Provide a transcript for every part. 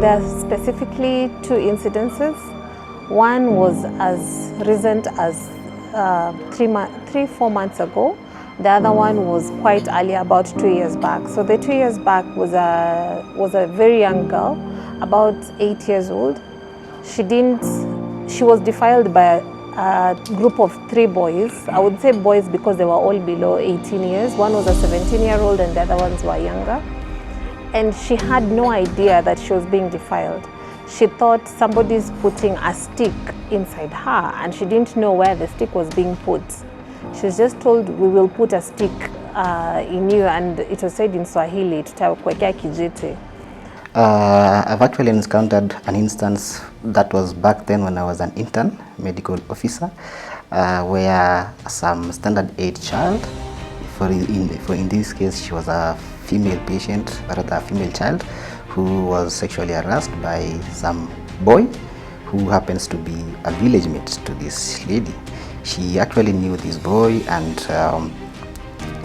There are specifically two incidences. One was as recent as 4 months ago. The other one was quite early, about 2 years back. So the 2 years back was a very young girl, about 8 years old. She was defiled by a group of 3 boys. I would say boys because they were all below 18 years. One was a 17-year-old and the other ones were younger. And she had no idea that she was being defiled. She thought somebody's putting a stick inside her and she didn't know where the stick was being put. She was just told, we will put a stick in you, and it was said in Swahili, tutakuwekea kijiti. I've actually encountered an instance that was back then when I was an intern medical officer, where some standard 8 child, in this case she was a female patient, rather a female child, who was sexually harassed by some boy who happens to be a village mate to this lady. She actually knew this boy, and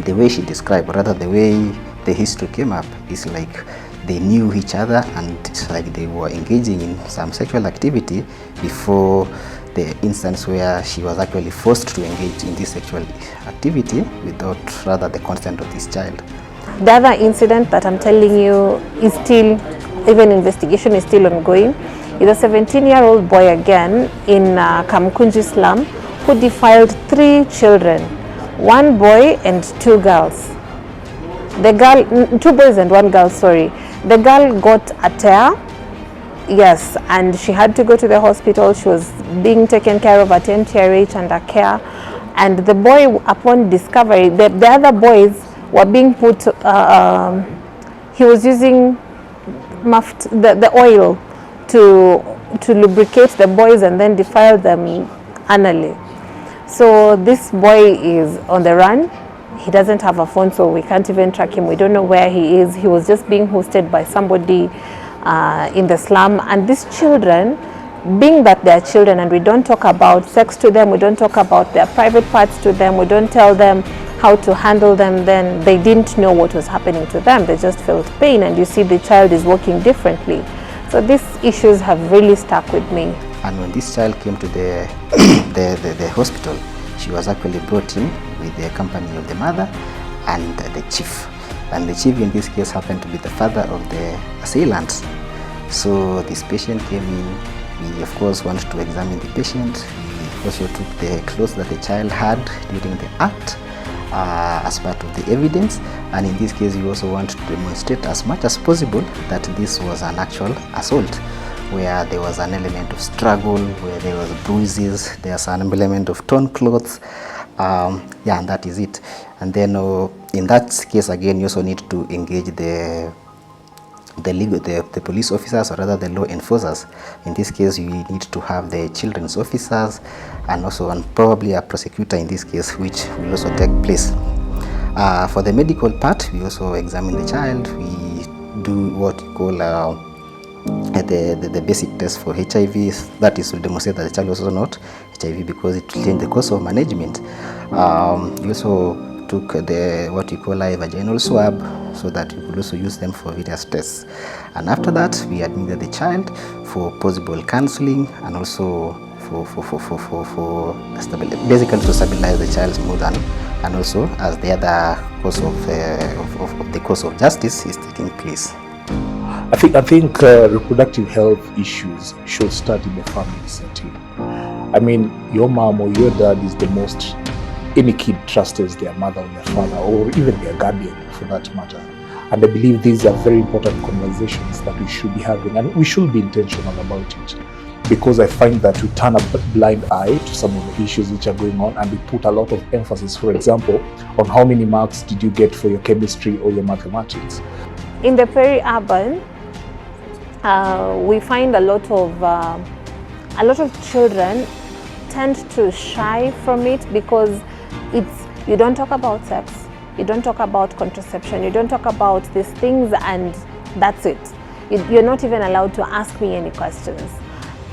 the way she described, rather the way the history came up, is like they knew each other and it's like they were engaging in some sexual activity before the instance where she was actually forced to engage in this sexual activity without rather the consent of this child. The other incident that I'm telling you is still, even investigation is still ongoing, is a 17-year-old boy again in Kamkunji slum who defiled 3 children, 1 boy and 2 girls. The girl, 2 boys and 1 girl, sorry. The girl got a tear, yes, and she had to go to the hospital. She was being taken care of at NTRH under care. And the boy, upon discovery, the other boys were being put, he was using the oil to lubricate the boys and then defile them anally. So this boy is on the run. He doesn't have a phone, so we can't even track him. We don't know where he is. He was just being hosted by somebody in the slum. And these children, being that they're children and we don't talk about sex to them, we don't talk about their private parts to them, we don't tell them how to handle them, then they didn't know what was happening to them. They just felt pain, and you see the child is walking differently. So these issues have really stuck with me. And when this child came to the hospital, she was actually brought in with the company of the mother and the chief. And the chief in this case happened to be the father of the assailant. So this patient came in. We of course wanted to examine the patient. We also took the clothes that the child had during the act as part of the evidence, and in this case we also want to demonstrate as much as possible that this was an actual assault, where there was an element of struggle, where there was bruises, there's an element of torn clothes, yeah, and that is it. And then in that case again, you also need to engage the police officers, or rather the law enforcers. In this case, you need to have the children's officers and also probably a prosecutor in this case, which will also take place. For the medical part, we also examine the child. We do what you call the basic test for HIV. That is to demonstrate that the child was also not HIV, because it will change the course of management. We also took what you call live vaginal swab, so that we could also use them for various tests. And after that, we admitted the child for possible counseling and also basically to stabilize the child's mood, and also as the other course of the course of justice is taking place. I think reproductive health issues should start in the family setting. I mean, your mom or your dad is the most any kid trusts their mother or their father, or even their guardian for that matter. And I believe these are very important conversations that we should be having, and we should be intentional about it, because I find that we turn a blind eye to some of the issues which are going on, and we put a lot of emphasis, for example, on how many marks did you get for your chemistry or your mathematics. In the peri-urban, we find a lot of children tend to shy from it, because you don't talk about sex, you don't talk about contraception, you don't talk about these things, and that's it. You're not even allowed to ask me any questions.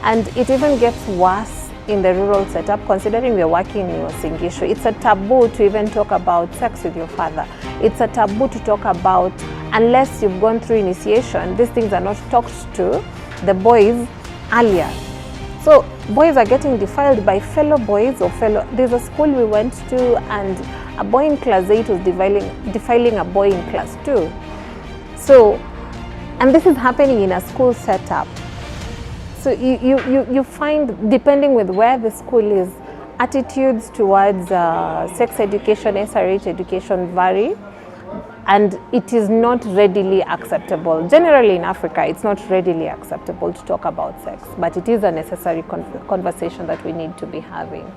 And it even gets worse in the rural setup, considering we're working in Uasin Gishu. It's a taboo to even talk about sex with your father. It's a taboo to talk about unless you've gone through initiation, these things are not talked to the boys earlier. So boys are getting defiled by fellow boys or fellow. There's a school we went to, and a boy in class 8 was defiling a boy in class 2. So, and this is happening in a school setup. So you find, depending with where the school is, attitudes towards sex education, ASRH education vary, and it is not readily acceptable. Generally in Africa, it's not readily acceptable to talk about sex, but it is a necessary conversation that we need to be having.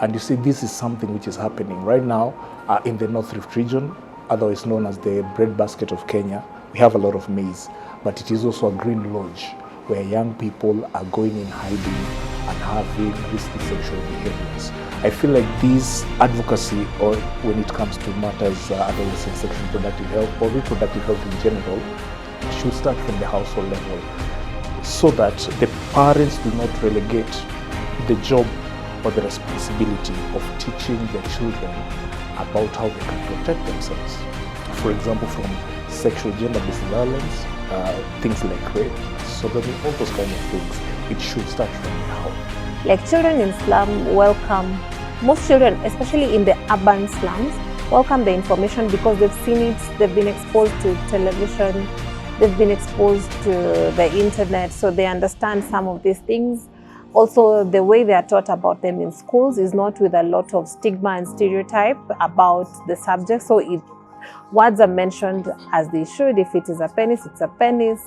And you see, this is something which is happening right now in the North Rift region, otherwise known as the breadbasket of Kenya. We have a lot of maize, but it is also a green lodge where young people are going in hiding and having risky sexual behaviors. I feel like this advocacy, or when it comes to matters adolescent sexual reproductive health or reproductive health in general, should start from the household level, so that the parents do not relegate the job or the responsibility of teaching their children about how they can protect themselves. For example, from sexual gender-based violence, things like rape, sodomy, all those kind of things. It should start from now. Like children in slum welcome, most children, especially in the urban slums, welcome the information because they've seen it, they've been exposed to television, they've been exposed to the internet, so they understand some of these things. Also, the way they are taught about them in schools is not with a lot of stigma and stereotype about the subject. So words are mentioned as they should. If it is a penis, it's a penis.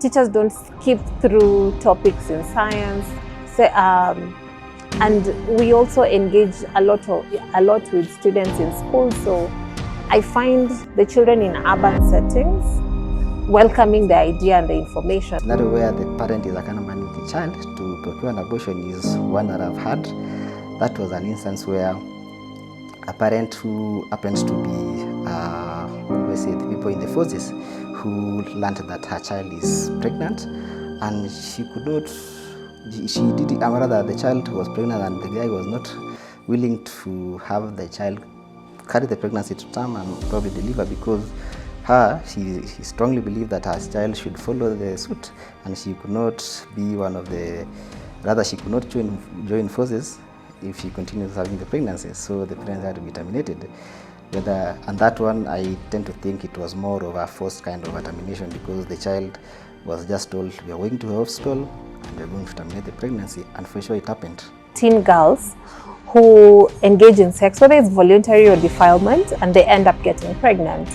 Teachers don't skip through topics in science. So, and we also engage a lot with students in school. So I find the children in urban settings welcoming the idea and the information. Scenario where the parent is accompanying the child to procure an abortion is one that I've had. That was an instance where a parent who happens to be, the people in the forces, who learned that her child is pregnant, and the child was pregnant and the guy was not willing to have the child carry the pregnancy to term and probably deliver, because she strongly believed that her child should follow the suit, and she could not be she could not join forces if she continues having the pregnancy. So the pregnancy had to be terminated. And that one, I tend to think it was more of a forced kind of a termination, because the child was just told, we are going to the hospital and we are going to terminate the pregnancy, and for sure it happened. Teen girls who engage in sex, whether it's voluntary or defilement, and they end up getting pregnant.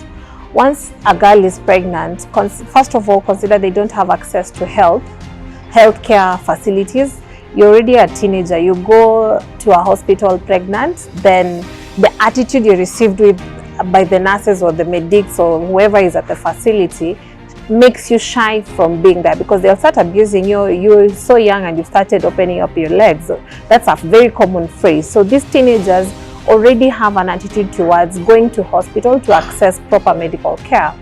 Once a girl is pregnant, first of all, consider they don't have access to healthcare facilities. You're already a teenager, you go to a hospital pregnant, then the attitude you received with by the nurses or the medics or whoever is at the facility makes you shy from being there, because they'll start abusing you. You're so young and you've started opening up your legs. So that's a very common phrase. So these teenagers already have an attitude towards going to hospital to access proper medical care.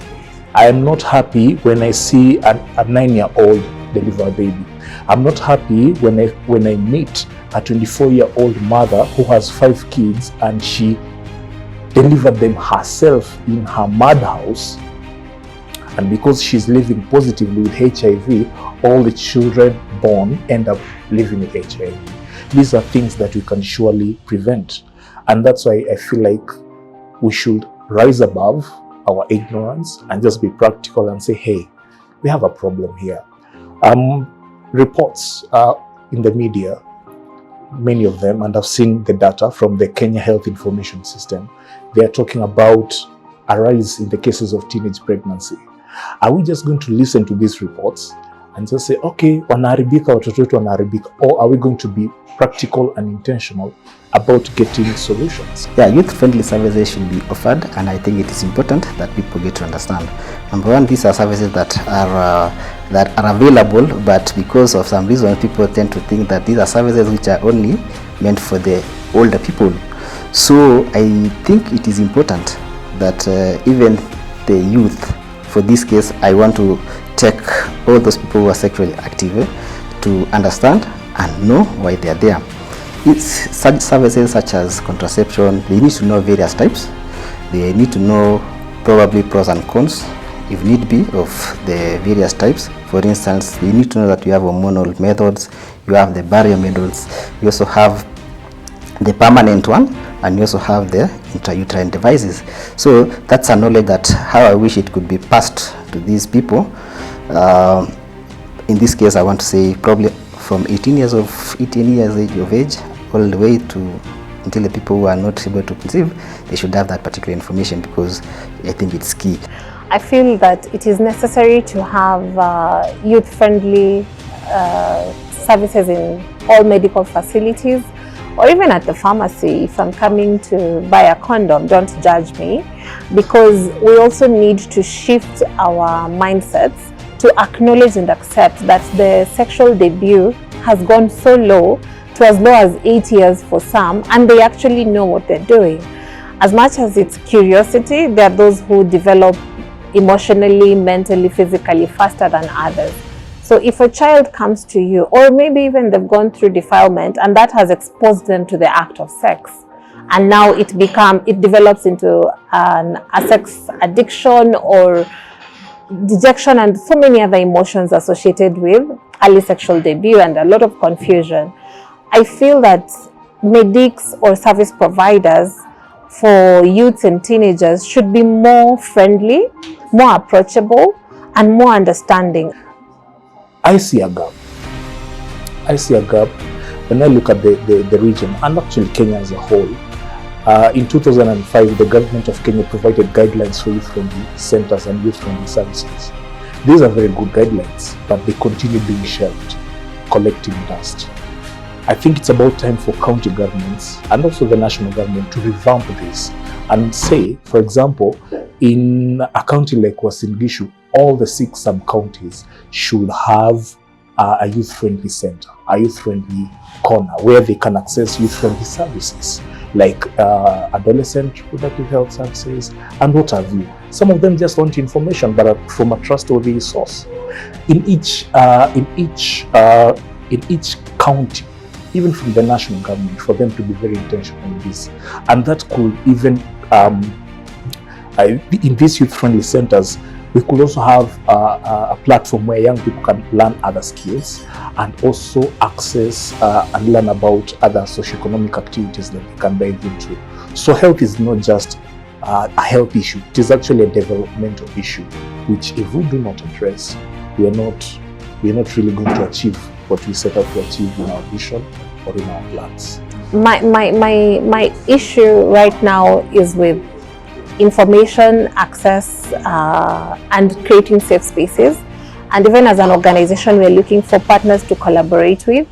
I am not happy when I see a 9-year-old deliver a baby. I'm not happy when I meet a 24-year-old mother who has 5 kids and she delivered them herself in her madhouse, and because she's living positively with HIV, all the children born end up living with HIV. These are things that we can surely prevent, and that's why I feel like we should rise above our ignorance and just be practical and say, hey, we have a problem here. Reports in the media, many of them, and I've seen the data from the Kenya Health Information System, they are talking about a rise in the cases of teenage pregnancy. Are we just going to listen to these reports and just say, okay, wanaharibika, watoto wetu wanaharibika, or are we going to be practical and intentional about getting solutions? Yeah, youth-friendly services should be offered, and I think it is important that people get to understand. Number one, these are services that are available, but because of some reason, people tend to think that these are services which are only meant for the older people. So I think it is important that even the youth, for this case, I want to take all those people who are sexually active to understand and know why they are there. It's such services such as contraception, they need to know various types. They need to know probably pros and cons, if need be, of the various types. For instance, you need to know that you have hormonal methods, you have the barrier methods, you also have the permanent one, and you also have the intrauterine devices. So that's a knowledge that how I wish it could be passed to these people. In this case, I want to say probably from 18 years of age all the way to until the people who are not able to conceive, they should have that particular information, because I think it's key. I feel that it is necessary to have youth-friendly services in all medical facilities, or even at the pharmacy. If I'm coming to buy a condom, don't judge me, because we also need to shift our mindsets to acknowledge and accept that the sexual debut has gone so low, to as low as 8 years for some, and they actually know what they're doing. As much as it's curiosity, there are those who develop emotionally, mentally, physically faster than others. So if a child comes to you, or maybe even they've gone through defilement and that has exposed them to the act of sex, and now it develops into a sex addiction or dejection and so many other emotions associated with early sexual debut and a lot of confusion, I feel that medics or service providers for youths and teenagers should be more friendly, more approachable, and more understanding. I see a gap. I see a gap when I look at the region, and actually Kenya as a whole. In 2005, the government of Kenya provided guidelines for youth-friendly centers and youth-friendly services. These are very good guidelines, but they continue being shelved, collecting dust. I think it's about time for county governments and also the national government to revamp this and say, for example, in a county like Uasin Gishu, all the 6 sub-counties should have a youth-friendly center, a youth-friendly corner where they can access youth-friendly services like adolescent reproductive health services and what have you. Some of them just want information, but from a trustworthy source. In each county, even from the national government, for them to be very intentional in this, and that could even in these youth-friendly centers, we could also have a platform where young people can learn other skills and also access and learn about other socioeconomic activities that they can dive into. So health is not just a health issue, it is actually a developmental issue, which if we do not address, we are not really going to achieve what we set out to achieve in our vision or in our plans. My issue right now is with information access and creating safe spaces. And even as an organization, we're looking for partners to collaborate with.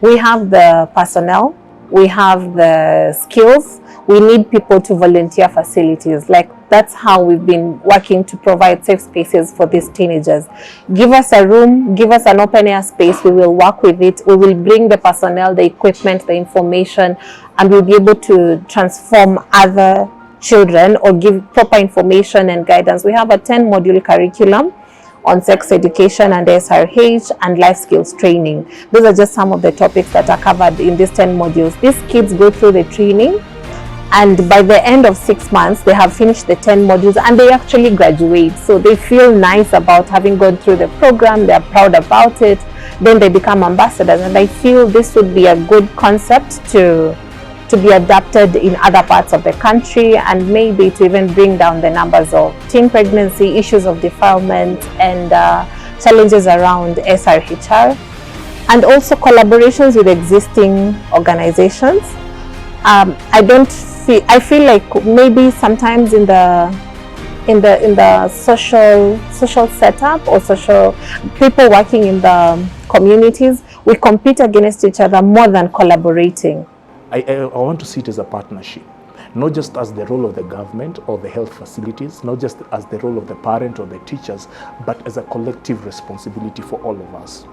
We have the personnel, we have the skills, we need people to volunteer facilities. Like, that's how we've been working to provide safe spaces for these teenagers. Give us a room, give us an open air space, we will work with it, we will bring the personnel, the equipment, the information, and we'll be able to transform other children or give proper information and guidance. We have a 10-module curriculum on sex education and ASRH and life skills training. Those are just some of the topics that are covered in these 10 modules. These kids go through the training, and by the end of 6 months, they have finished the 10 modules and they actually graduate. So they feel nice about having gone through the program, they're proud about it, then they become ambassadors. And I feel this would be a good concept to be adapted in other parts of the country, and maybe to even bring down the numbers of teen pregnancy, issues of defilement, and challenges around SRHR, and also collaborations with existing organizations. I feel like maybe sometimes in the social setup or social people working in the communities, we compete against each other more than collaborating. I want to see it as a partnership, not just as the role of the government or the health facilities, not just as the role of the parent or the teachers, but as a collective responsibility for all of us.